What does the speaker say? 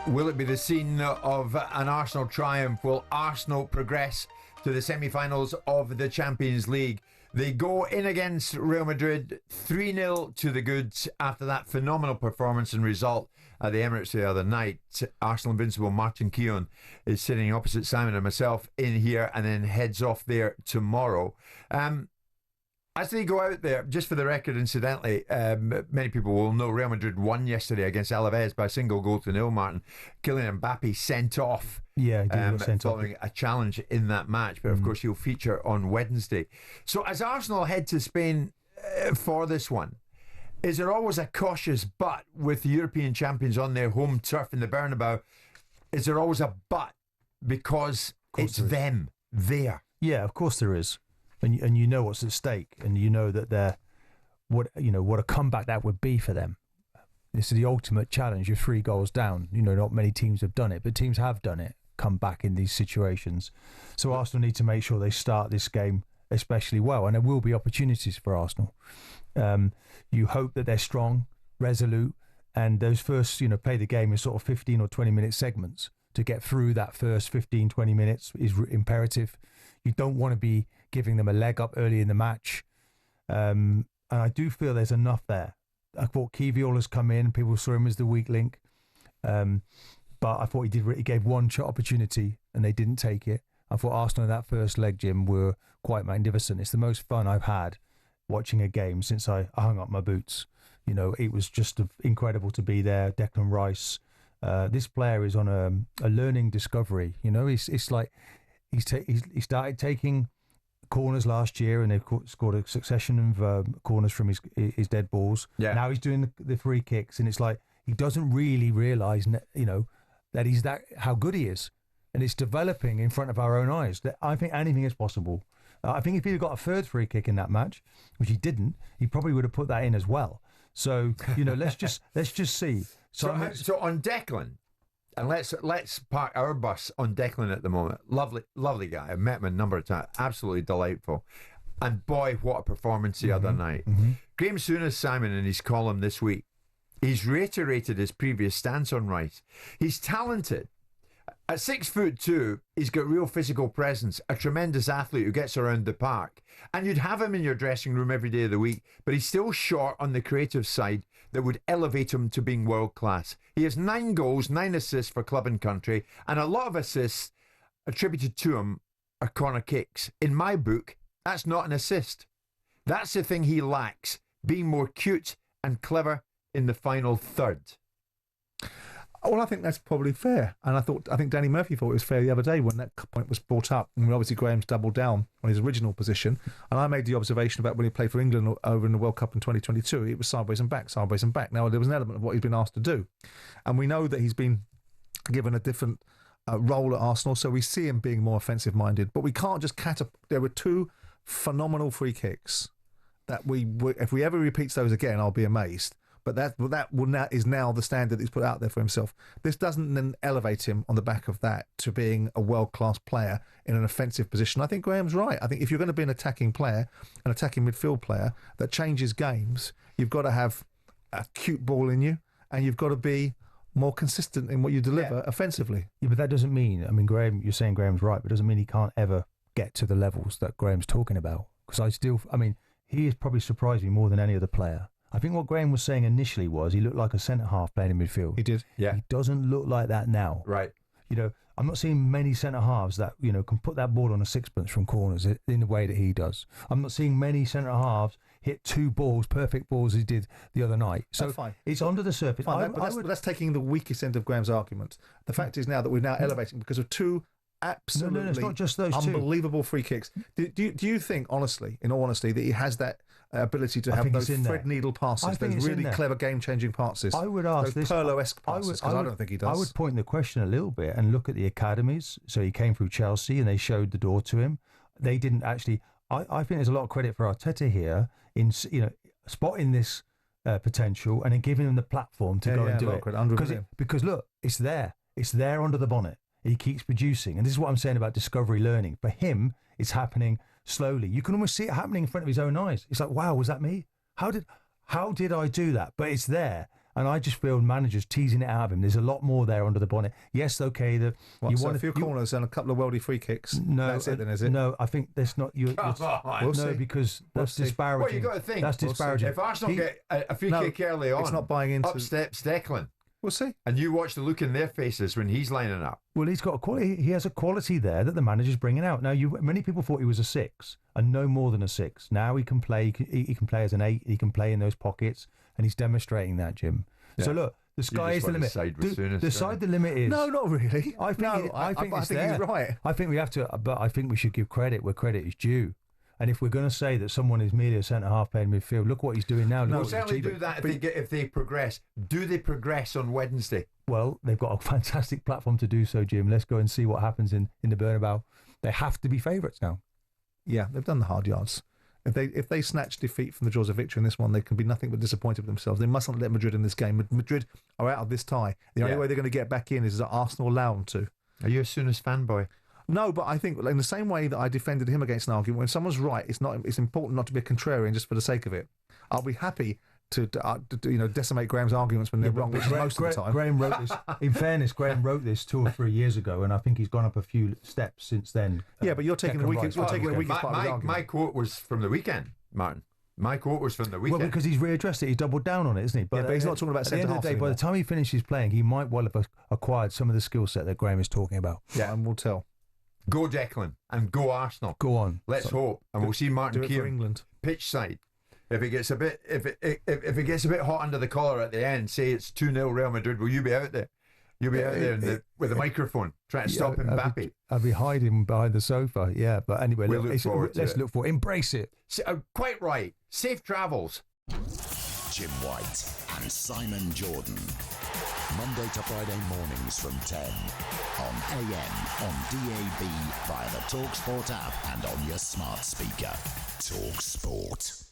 Will it be the scene of an Arsenal triumph? Will Arsenal progress to the semi-finals of the Champions League? They go in against Real Madrid 3-0 to the goods after that phenomenal performance and result at the Emirates the other night. Arsenal invincible Martin Keown is sitting opposite Simon and myself in here and then heads off there tomorrow. As they go out there, just for the record, incidentally, many people will know Real Madrid won yesterday against Alaves by a single goal to nil. Martin, Kylian Mbappe sent off. Yeah, he did sent following a challenge in that match, but of course he'll feature on Wednesday. So as Arsenal head to Spain for this one, is there always a cautious but with the European champions on their home turf in the Bernabéu? Is there always a but because it's them there? Yeah, of course there is. And you know what's at stake, and you know that what a comeback that would be for them. This is the ultimate challenge. You're 3 goals down. You know, not many teams have done it, but teams have done it, come back in these situations. So Arsenal need to make sure they start this game especially well, and there will be opportunities for Arsenal. You hope that they're strong, resolute, and those first, play the game in sort of 15 or 20 minute segments. To get through that first 15, 20 minutes is imperative. You don't want to be giving them a leg up early in the match. And I do feel there's enough there. I thought Keown has come in. People saw him as the weak link. But I thought he gave one shot opportunity and they didn't take it. I thought Arsenal in that first leg, Jim, were quite magnificent. It's the most fun I've had watching a game since I hung up my boots. It was just incredible to be there. Declan Rice. This player is on a learning discovery. It's like he started taking corners last year, and they've scored a succession of corners from his dead balls. Yeah. Now he's doing the free kicks, and it's like he doesn't really realise, that he's how good he is, and it's developing in front of our own eyes. That I think anything is possible. I think if he'd got a third free kick in that match, which he didn't, he probably would have put that in as well. So let's just see. So on Declan, and let's park our bus on Declan at the moment. Lovely guy. I've met him a number of times. Absolutely delightful. And boy, what a performance the other night. Graham Souness, Simon, in his column this week, he's reiterated his previous stance on Rice. He's talented. At 6'2", he's got real physical presence, a tremendous athlete who gets around the park. And you'd have him in your dressing room every day of the week, but he's still short on the creative side that would elevate him to being world class. He has 9 goals, 9 assists for club and country, and a lot of assists attributed to him are corner kicks. In my book, that's not an assist. That's the thing he lacks, being more cute and clever in the final third. Well, I think that's probably fair. And I think Danny Murphy thought it was fair the other day when that point was brought up. And obviously Graham's doubled down on his original position. And I made the observation about when he played for England over in the World Cup in 2022, it was sideways and back. Now, there was an element of what he's been asked to do. And we know that he's been given a different role at Arsenal, so we see him being more offensive-minded. But we can't just there were 2 phenomenal free kicks that if we ever repeats those again, I'll be amazed. But that is now the standard he's put out there for himself. This doesn't then elevate him on the back of that to being a world-class player in an offensive position. I think Graham's right. I think if you're going to be an attacking player, an attacking midfield player that changes games, you've got to have a cute ball in you, and you've got to be more consistent in what you deliver offensively. Yeah, but that doesn't mean, Graham, you're saying Graham's right, but it doesn't mean he can't ever get to the levels that Graham's talking about. Because he has probably surprised me more than any other player. I think what Graham was saying initially was he looked like a centre-half playing in midfield. He did, yeah. He doesn't look like that now. Right. I'm not seeing many centre-halves that, can put that ball on a sixpence from corners in the way that he does. I'm not seeing many centre-halves hit 2 balls, perfect balls, he did the other night. So that's fine. It's under the surface. But that's taking the weakest end of Graham's argument. The fact is now that we're now elevating because of 2 absolutely it's not just those unbelievable free kicks. Do you think, honestly, in all honesty, that he has that ability to have those thread needle passes, those really clever game-changing passes? I would ask those Pirlo-esque passes, because I don't think he does. I would point the question a little bit and look at the academies. So he came through Chelsea and they showed the door to him. They didn't actually. I think there's a lot of credit for Arteta here in spotting this potential and then giving him the platform to go and do it. Because look, it's there under the bonnet. He keeps producing. And this is what I'm saying about discovery learning. For him, it's happening slowly. You can almost see it happening in front of his own eyes. It's like, wow, was that me? How did I do that? But it's there. And I just feel managers teasing it out of him. There's a lot more there under the bonnet. Yes, okay. So a few corners and a couple of worldy free kicks. No, that's it then, is it? No, I think that's not you. We'll see. Because that's disparaging. Well, you got to think. That's disparaging. If Arsenal get a free kick early on, it's not buying into. Up steps Declan. We'll see. And you watch the look in their faces when he's lining up. Well, he's got a quality. He has a quality there that the manager's bringing out. Now, many people thought he was a 6 and no more than a 6. Now he can play. He can play as an 8. He can play in those pockets, and he's demonstrating that, Jim. Yeah. So look, the sky is the limit. The limit is. No, not really. I think he's right. I think we have to, but I think we should give credit where credit is due. And if we're going to say that someone is merely a centre-half playing midfield, look what he's doing now. They'll certainly do that if they progress. Do they progress on Wednesday? Well, they've got a fantastic platform to do so, Jim. Let's go and see what happens in the Bernabéu. They have to be favourites now. Yeah, they've done the hard yards. If they snatch defeat from the jaws of victory in this one, they can be nothing but disappointed with themselves. They mustn't let Madrid in this game. Madrid are out of this tie. The only way they're going to get back in is that Arsenal allow them to. Are you a Souness fanboy? No, but I think in the same way that I defended him against an argument, when someone's right, it's important not to be a contrarian just for the sake of it. I'll be happy to decimate Graham's arguments when they're wrong, which is most of the time. Graham wrote this. In fairness, Graham wrote this 2 or 3 years ago, and I think he's gone up a few steps since then. Yeah, but you're taking the weakest. You're taking the weakest part of the argument. My quote was from the weekend, Martin. My quote was from the weekend. Well, because he's readdressed it, he doubled down on it, isn't he? But he's not talking about centre half. At the end of the day, by the time he finishes playing, he might well have acquired some of the skill set that Graham is talking about. Yeah, and we'll tell. Go Declan and go Arsenal. Go on. Let's hope, and we'll see Martin Keown England pitch side. If it gets a bit hot under the collar at the end, say it's 2-0 Real Madrid, will you be out there? You'll be out there with a microphone trying to stop Mbappe. I'll be hiding behind the sofa. Yeah, but anyway, let's look for it. Embrace it. Quite right. Safe travels. Jim White and Simon Jordan. Monday to Friday mornings from 10 on AM, on DAB, via the talkSPORT app and on your smart speaker. talkSPORT.